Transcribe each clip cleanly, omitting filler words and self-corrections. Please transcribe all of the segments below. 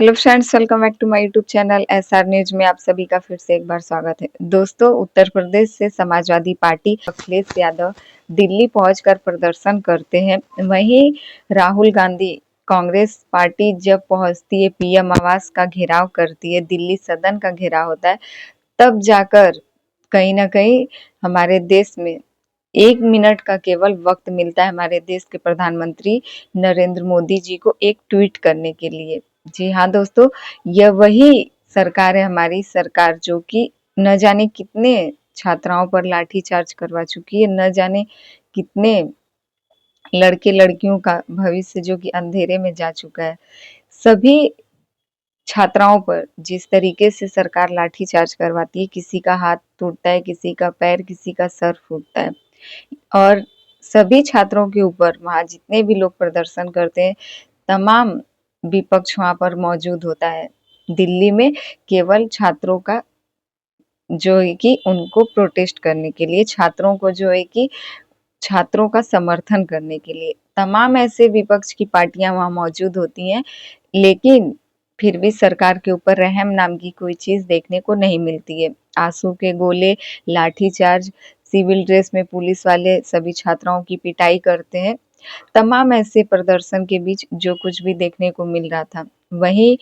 Hello friends, welcome back to my YouTube channel SR news में आप सभी का फिर से एक बार स्वागत है। दोस्तों, उत्तर प्रदेश से समाजवादी पार्टी अखिलेश यादव दिल्ली पहुंचकर प्रदर्शन करते हैं। वहीं राहुल गांधी कांग्रेस पार्टी जब पहुंचती है, पीएम आवास का घेराव करती है, दिल्ली सदन का घेराव होता है, तब जाकर कहीं ना कहीं हमारे देश में 1 मिनट का केवल वक्त मिलता है हमारे देश के प्रधानमंत्री नरेंद्र मोदी जी को एक ट्वीट करने के लिए। जी हाँ दोस्तों, यह वही सरकार है, हमारी सरकार, जो कि न जाने कितने छात्राओं पर लाठीचार्ज करवा चुकी है, न जाने कितने लड़के लड़कियों का भविष्य जो कि अंधेरे में जा चुका है। सभी छात्राओं पर जिस तरीके से सरकार लाठीचार्ज करवाती है, किसी का हाथ टूटता है, किसी का पैर, किसी का सर फूटता है, और सभी छात्रों के ऊपर वहाँ जितने भी लोग प्रदर्शन करते हैं, तमाम विपक्ष वहाँ पर मौजूद होता है। दिल्ली में केवल छात्रों का जो है कि उनको प्रोटेस्ट करने के लिए, छात्रों को जो है कि छात्रों का समर्थन करने के लिए तमाम ऐसे विपक्ष की पार्टियां वहां मौजूद होती हैं, लेकिन फिर भी सरकार के ऊपर रहम नाम की कोई चीज देखने को नहीं मिलती है। आंसू के गोले, लाठीचार्ज, सिविल ड्रेस में पुलिस वाले सभी छात्राओं की पिटाई करते हैं। तमाम ऐसे प्रदर्शन के बीच जो कुछ भी देखने को मिल रहा था, वहीं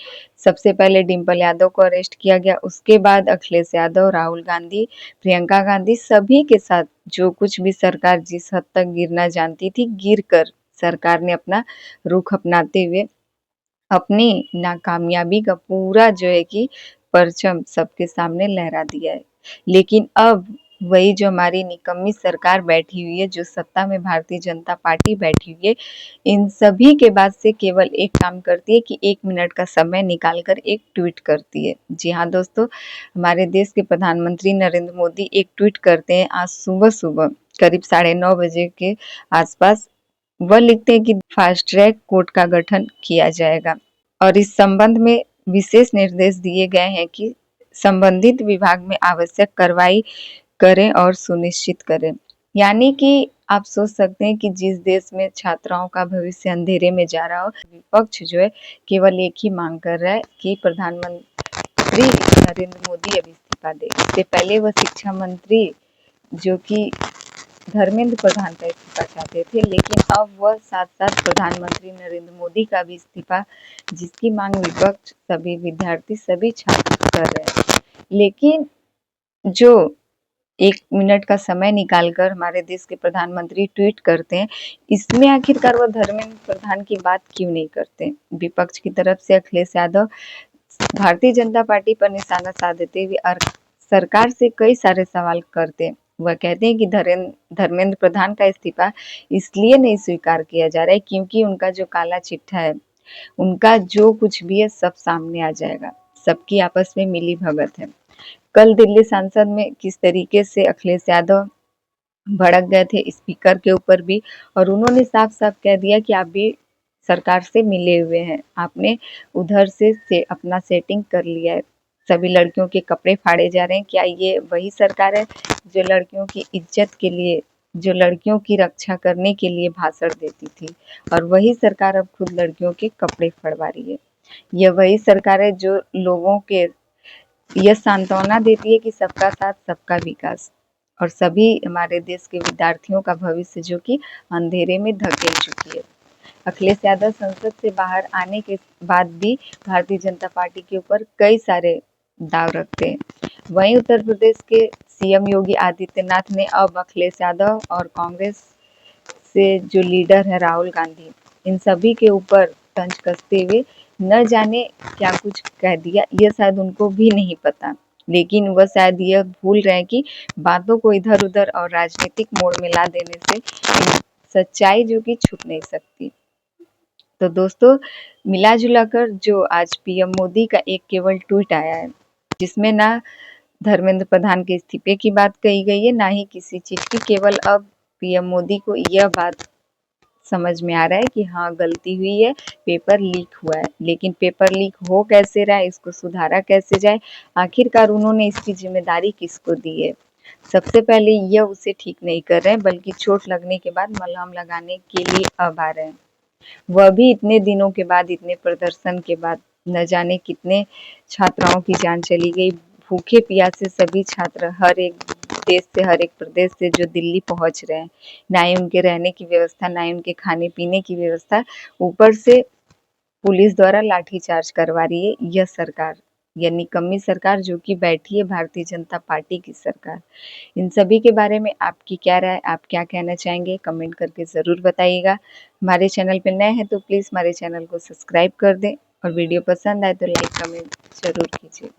सबसे पहले डिम्पल यादव को अरेस्ट किया गया, उसके बाद अखिलेश यादव, राहुल गांधी, प्रियंका गांधी, सभी के साथ जो कुछ भी सरकार जिस हद तक गिरना जानती थी, गिर कर सरकार ने अपना रुख अपनाते हुए अपनी नाकामयाबी का पूरा जो है कि परचम सबके सामने लहरा दिया है। लेकिन अब वही जो हमारी निकम्मी सरकार बैठी हुई है, जो सत्ता में भारतीय जनता पार्टी बैठी हुई है, इन सभी के बाद से केवल एक काम करती है कि 1 मिनट का समय निकालकर एक ट्वीट करती है। जी हाँ दोस्तों, हमारे देश के प्रधानमंत्री नरेंद्र मोदी एक ट्वीट करते हैं आज सुबह सुबह करीब 9:30 बजे के आसपास। वह लिखते हैं कि फास्ट ट्रैक कोर्ट का गठन किया जाएगा और इस संबंध में विशेष निर्देश दिए गए हैं कि संबंधित विभाग में आवश्यक कार्रवाई करें और सुनिश्चित करें। यानी कि आप सोच सकते हैं कि जिस देश में छात्राओं का भविष्य अंधेरे में जा रहा हो, विपक्ष जो है केवल एक ही मांग कर रहा है कि प्रधानमंत्री नरेंद्र मोदी अब इस्तीफा दे। इससे पहले वह शिक्षा मंत्री जो कि धर्मेंद्र प्रधान का इस्तीफा चाहते थे, लेकिन अब वह साथ साथ प्रधानमंत्री नरेंद्र मोदी का भी इस्तीफा, जिसकी मांग विपक्ष, सभी विद्यार्थी, सभी छात्र कर रहे हैं। लेकिन जो 1 मिनट का समय निकालकर हमारे देश के प्रधानमंत्री ट्वीट करते हैं, इसमें आखिरकार वह धर्मेंद्र प्रधान की बात क्यों नहीं करते? विपक्ष की तरफ से अखिलेश यादव भारतीय जनता पार्टी पर निशाना साधते हुए और सरकार से कई सारे सवाल करते हैं। वह कहते हैं कि धर्मेंद्र प्रधान का इस्तीफा इसलिए नहीं स्वीकार किया जा रहा है क्योंकि उनका जो काला चिट्ठा है, उनका जो कुछ भी है सब सामने आ जाएगा। सबकी आपस में मिली भगत है। कल दिल्ली संसद में किस तरीके से अखिलेश यादव भड़क गए थे स्पीकर के ऊपर भी, और उन्होंने साफ साफ कह दिया कि आप भी सरकार से मिले हुए हैं, आपने उधर से अपना सेटिंग कर लिया है, सभी लड़कियों के कपड़े फाड़े जा रहे हैं। क्या ये वही सरकार है जो लड़कियों की इज्जत के लिए, जो लड़कियों की रक्षा करने के लिए भाषण देती थी, और वही सरकार अब खुद लड़कियों के कपड़े फड़वा रही है? यह वही सरकार है जो लोगों के यह सांत्वना देती है कि सबका साथ सबका विकास, और सभी हमारे देश के विद्यार्थियों का भविष्य जो कि अंधेरे में धकेल चुकी है। अखिलेश यादव संसद से बाहर आने के बाद भी भारतीय जनता पार्टी के ऊपर कई सारे दाव रखते हैं। वहीं उत्तर प्रदेश के सीएम योगी आदित्यनाथ ने अब अखिलेश यादव और कांग्रेस से जो लीडर है राहुल गांधी, इन सभी के ऊपर तंज कसते हुए न जाने क्या कुछ कह दिया, यह शायद उनको भी नहीं पता, लेकिन वह शायद यह भूल रहे हैं कि बातों को इधर उधर और राजनीतिक मोड़ में ला देने से सच्चाई जो कि छुप नहीं सकती। तो दोस्तों, मिला जुला कर जो आज पीएम मोदी का एक केवल ट्वीट आया है, जिसमें ना धर्मेंद्र प्रधान के इस्तीफे की बात कही गई है, ना ही किसी चीज की, केवल अब पीएम मोदी को यह बात समझ में आ रहा है कि हाँ गलती हुई है, पेपर लीक हुआ है, लेकिन पेपर लीक हो कैसे रहा है, इसको सुधारा कैसे जाए, आखिरकार उन्होंने इसकी जिम्मेदारी किसको दी है? सबसे पहले यह उसे ठीक नहीं कर रहे हैं, बल्कि चोट लगने के बाद मलहम लगाने के लिए अब आ रहे हैं। वह भी इतने दिनों के बाद, इतने प्रदर्शन के बाद, न जाने कितने छात्राओं की जान चली गई। भूखे प्यासे सभी छात्र हर एक देश से, हर एक प्रदेश से जो दिल्ली पहुंच रहे हैं, ना ही उनके रहने की व्यवस्था, ना ही उनके खाने पीने की व्यवस्था, ऊपर से पुलिस द्वारा लाठीचार्ज करवा रही है यह सरकार, यह निकम्मी सरकार जो कि बैठी है भारतीय जनता पार्टी की सरकार। इन सभी के बारे में आपकी क्या राय, आप क्या कहना चाहेंगे, कमेंट करके ज़रूर बताइएगा। हमारे चैनल पे नए हैं तो प्लीज़ हमारे चैनल को सब्सक्राइब कर दें और वीडियो पसंद आए तो लाइक कमेंट ज़रूर कीजिएगा।